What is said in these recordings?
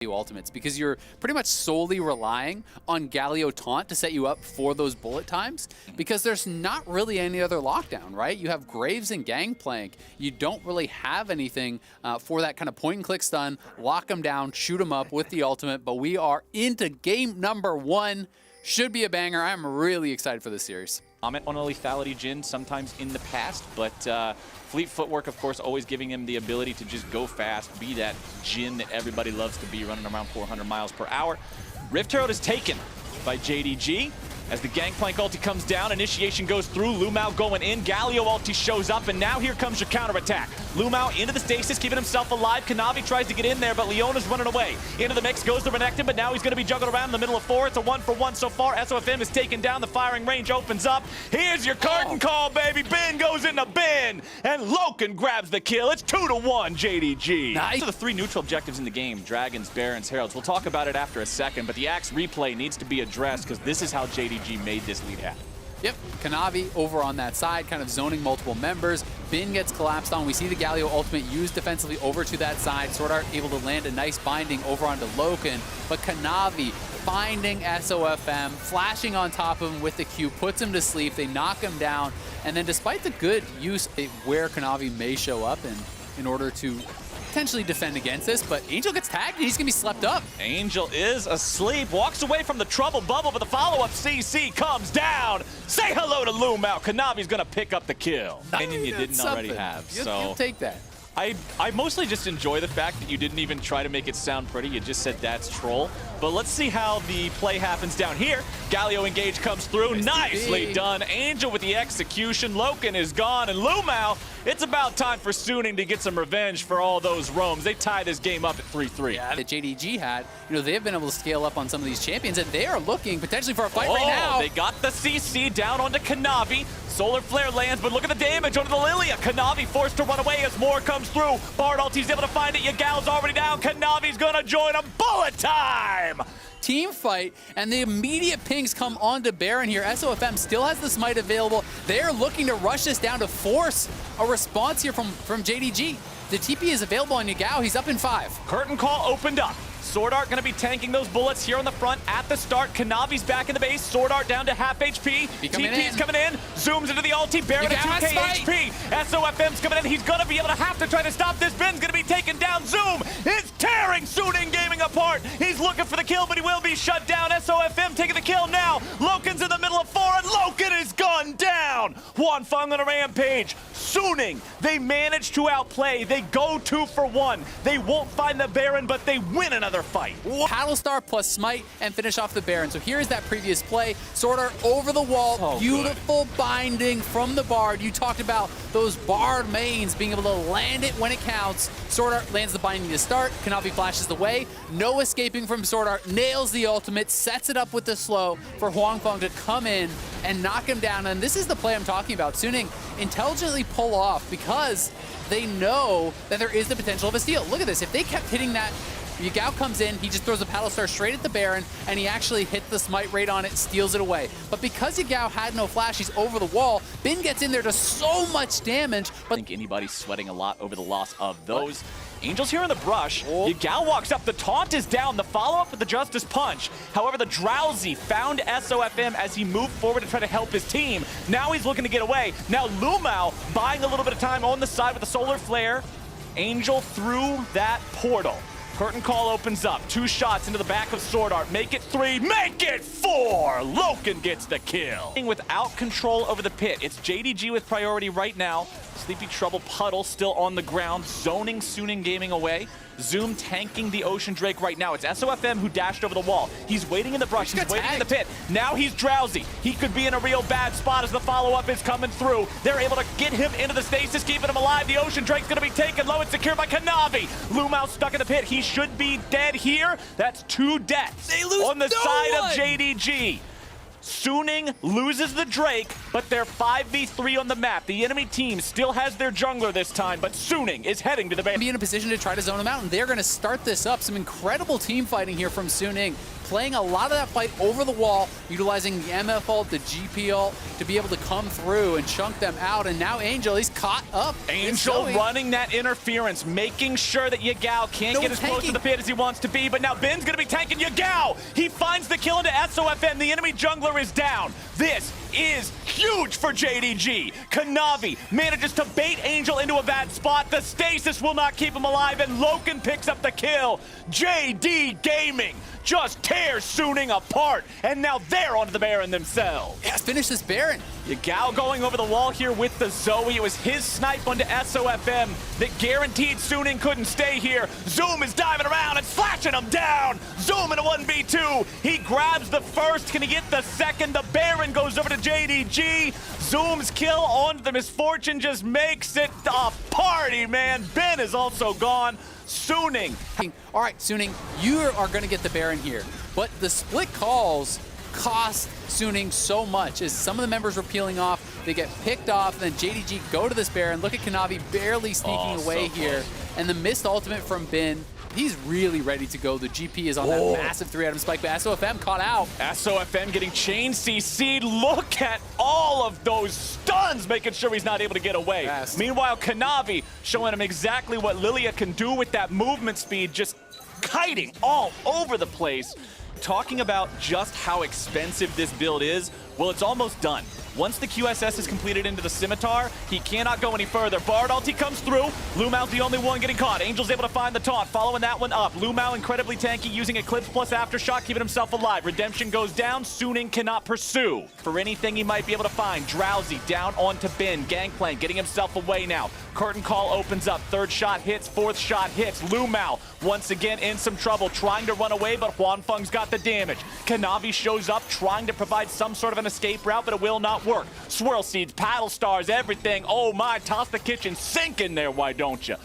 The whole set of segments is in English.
ultimates, because you're pretty much solely relying on Galio taunt to set you up for those bullet times, because there's not really any other lockdown, right? You have Graves and Gangplank. You don't really have anything for that kind of point and click stun, lock them down, shoot them up with the ultimate, but we are into game number 1. Should be a banger. I'm really excited for this series. Comment on a lethality Jhin sometimes in the past, but Fleet footwork, of course, always giving him the ability to just go fast, be that Jhin that everybody loves to be, running around 400 miles per hour. Rift Herald is taken by JDG. As the Gangplank ulti comes down, initiation goes through, Lymao going in, Galio ulti shows up, and now here comes your counterattack. Lymao into the stasis, keeping himself alive. Kanavi tries to get in there, but Leona's running away. Into the mix goes the Renekton, but now he's going to be juggled around in the middle of 4. It's a 1-for-1 so far. Sofm is taken down, the firing range opens up. Here's your curtain call, baby. Ben goes into Ben, and Loken grabs the kill. It's 2-1, JDG. Nice. These are the 3 neutral objectives in the game: Dragons, Barons, Heralds. We'll talk about it after a second, but the Axe replay needs to be addressed, because this is how JDG made this lead happen. Yep, Kanavi over on that side, kind of zoning multiple members. Bin gets collapsed on. We see the Galio ultimate used defensively over to that side. Swordart able to land a nice binding over onto Loken, but Kanavi finding Sofm, flashing on top of him with the Q, puts him to sleep. They knock him down, and then despite the good use where Kanavi may show up in order to potentially defend against this, but Angel gets tagged and he's gonna be slept up. Angel is asleep, walks away from the trouble bubble, but the follow-up CC comes down. Say hello to Lymao. Kanavi's gonna pick up the kill. Opinion you didn't already have. You'll take that. I mostly just enjoy the fact that you didn't even try to make it sound pretty. You just said that's troll. But let's see how the play happens down here. Galio engage comes through. Nicely done. Angel with the execution. Loken is gone. And Lymao, it's about time for Suning to get some revenge for all those roams. They tie this game up at 3-3. Yeah, that JDG had, they've been able to scale up on some of these champions, and they are looking potentially for a fight right now. They got the CC down onto Kanavi. Solar Flare lands, but look at the damage onto the Lilia. Kanavi forced to run away as more comes through. Bard ulti's able to find it. Yagao's already down. Kanavi's gonna join him. Bullet time! Team fight, and the immediate pings come onto Baron here. Sofm still has the smite available. They're looking to rush this down to force a response here from JDG. The TP is available on Yagao. He's up in 5. Curtain call opened up. Swordart gonna be tanking those bullets here on the front at the start. Kanavi's back in the base. Swordart down to half HP. TP's coming in. Zooms into the ulti. Baron at 2k HP. Sofm's coming in. He's gonna be able to have to try to stop this. Ben's gonna be taken down. Zoom is tearing Suning Gaming apart. He's looking for the kill, but he will be shut down. Sofm taking the kill now. Loken's in the middle of 4, and Loken is gone down. Huan-Feng on a rampage. Suning, they manage to outplay. They go 2 for 1. They won't find the Baron, but they win another fight. Battlestar plus smite and finish off the Baron. So here's that previous play. Swordart over the wall. Beautiful binding from the Bard. You talked about those Bard mains being able to land it when it counts. Swordart lands the binding to start. Kanavi flashes the way. No escaping from Swordart. Nails the ultimate. Sets it up with the slow for Huan-Feng to come in and knock him down. And this is the play I'm talking about. Suning intelligently pull off because they know that there is the potential of a steal. Look at this. If they kept hitting that, Yagao comes in, he just throws a Paddle Star straight at the Baron, and he actually hit the smite rate on it, steals it away. But because Yagao had no flash, he's over the wall. Bin gets in there, does so much damage. But I think anybody's sweating a lot over the loss of those. Angel's here in the brush. Yagao walks up. The taunt is down. The follow-up with the Justice Punch. However, the Drowsy found Sofm as he moved forward to try to help his team. Now he's looking to get away. Now Lymao buying a little bit of time on the side with the Solar Flare. Angel through that portal. Curtain call opens up. 2 shots into the back of Swordart. Make it 3. Make it 4! Loken gets the kill. Without control over the pit. It's JDG with priority right now. Sleepy Trouble Puddle still on the ground. Zoning Suning Gaming away. Zoom tanking the Ocean Drake right now. It's Sofm who dashed over the wall. He's waiting in the brush. He's waiting in the pit. Now he's drowsy. He could be in a real bad spot as the follow-up is coming through. They're able to get him into the stasis, keeping him alive. The Ocean Drake's going to be taken low and secured by Kanavi. Lymao stuck in the pit. He should be dead here. That's 2 deaths on the side of JDG. Suning loses the Drake. but they're 5v3 on the map. The enemy team still has their jungler this time, but Suning is heading to the base. Be in a position to try to zone him out, and they're going to start this up. Some incredible team fighting here from Suning, playing a lot of that fight over the wall, utilizing the MF ult, the GP ult, to be able to come through and chunk them out. And now Angel, he's caught up. Angel running that interference, making sure that Yagao can't get as close to the pit as he wants to be, but now Ben's going to be tanking Yagao. He finds the kill into Sofm. The enemy jungler is down. This is huge for JDG. Kanavi manages to bait Angel into a bad spot. The stasis will not keep him alive, and Loken picks up the kill. JD Gaming just tears Suning apart, and now they're onto the Baron themselves. Yes, finish this Baron. Yagao going over the wall here with the Zoe. It was his snipe onto Sofm that guaranteed Suning couldn't stay here. Zoom is diving around and slashing him down. Zoom in a 1v2. He grabs the first. Can he get the second? The Baron goes over to JDG. Zoom's kill onto the Misfortune just makes it a party, man. Ben is also gone. Suning. All right, Suning, you are going to get the Baron here, but the split calls cost Suning so much as some of the members were peeling off, they get picked off, and then JDG go to this Baron. Look at Kanavi barely sneaking away here, and the missed ultimate from Ben. He's really ready to go. The GP is on that massive 3-item spike, but Sofm caught out. Sofm getting chain CC'd. Look at all of those stuns, making sure he's not able to get away. Fast. Meanwhile, Kanavi showing him exactly what Lilia can do with that movement speed, just kiting all over the place. Talking about just how expensive this build is, well, it's almost done. Once the QSS is completed into the Scimitar, he cannot go any further. Bard ulti comes through. Lumao's the only one getting caught. Angel's able to find the taunt, following that one up. Lumao incredibly tanky, using Eclipse plus Aftershock, keeping himself alive. Redemption goes down. Suning cannot pursue for anything he might be able to find. Drowsy down onto Ben. Gangplank getting himself away now. Curtain call opens up. Third shot hits. Fourth shot hits. Lumao once again in some trouble, trying to run away, but Huan-Feng's got the damage. Kanavi shows up, trying to provide some sort of an escape route, but it will not work. Swirl seeds, paddle stars, everything. Oh my, toss the kitchen sink in there, why don't you?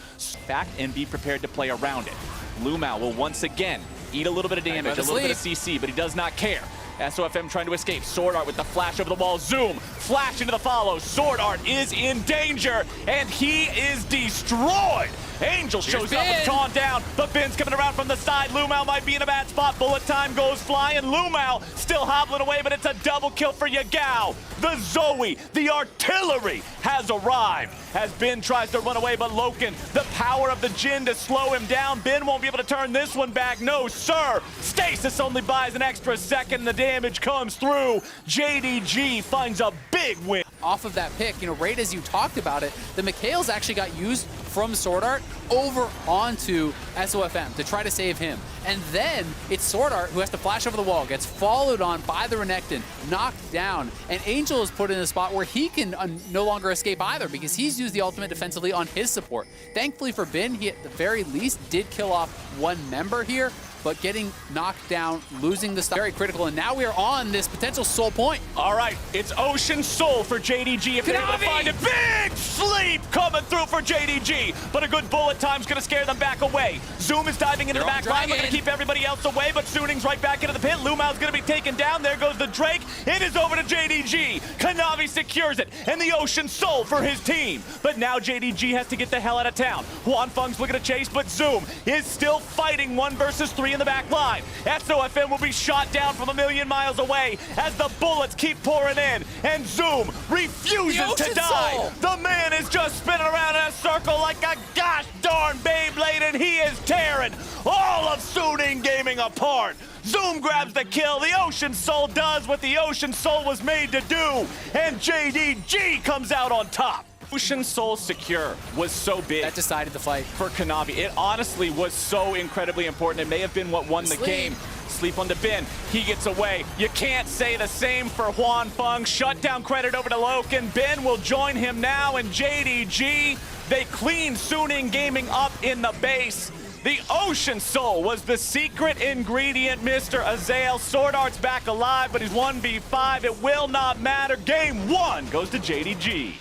Back and be prepared to play around it. Lumao will once again eat a little bit of damage, a little bit of CC, but he does not care. Sofm trying to escape. Swordart with the flash over the wall. Zoom, flash into the follow. Swordart is in danger, and he is destroyed. Angel shows up with taunt down, but Ben's coming around from the side. Lymao might be in a bad spot. Bullet time goes flying. Lymao still hobbling away, but it's a double kill for Yagao. The Zoe, the artillery, has arrived as Ben tries to run away, but Loken, the power of the Jhin to slow him down. Ben won't be able to turn this one back. No, sir. Stasis only buys an extra second. The damage comes through. JDG finds a big win. Off of that pick, you know, right as you talked about it, the Mikhails actually got used from Swordart over onto Sofm to try to save him. And then it's Swordart who has to flash over the wall, gets followed on by the Renekton, knocked down, and Angel is put in a spot where he can no longer escape either because he's used the ultimate defensively on his support. Thankfully for Ben, he at the very least did kill off one member here, but getting knocked down, losing the stuff, very critical, and now we are on this potential soul point. All right, it's Ocean Soul for JDG if they're able to find it. Big sleep coming through for JDG, but a good bullet time's gonna scare them back away. Zoom is diving into the back line, looking to keep everybody else away, but Suning's right back into the pit. Lumao's gonna be taken down. There goes the Drake. It is over to JDG. Kanavi secures it, and the Ocean Soul for his team. But now JDG has to get the hell out of town. Huan-Feng's looking to chase, but Zoom is still fighting 1 versus 3 in the back line. Sofm will be shot down from a million miles away as the bullets keep pouring in, and Zoom refuses to die. The man is just spinning around in a circle like a gosh darn Beyblade, and he is tearing all of Suning Gaming apart. Zoom grabs the kill. The Ocean Soul does what the Ocean Soul was made to do, and JDG comes out on top. Ocean Soul secure was so big. That decided the fight. For Kanavi. It honestly was so incredibly important. It may have been what won the game. Sleep onto Ben. He gets away. You can't say the same for Huan-Feng. Shutdown credit over to Loken. Ben will join him now, and JDG, they clean Suning Gaming up in the base. The Ocean Soul was the secret ingredient, Mr. Azael. Swordart's back alive, but he's 1v5. It will not matter. Game 1 goes to JDG.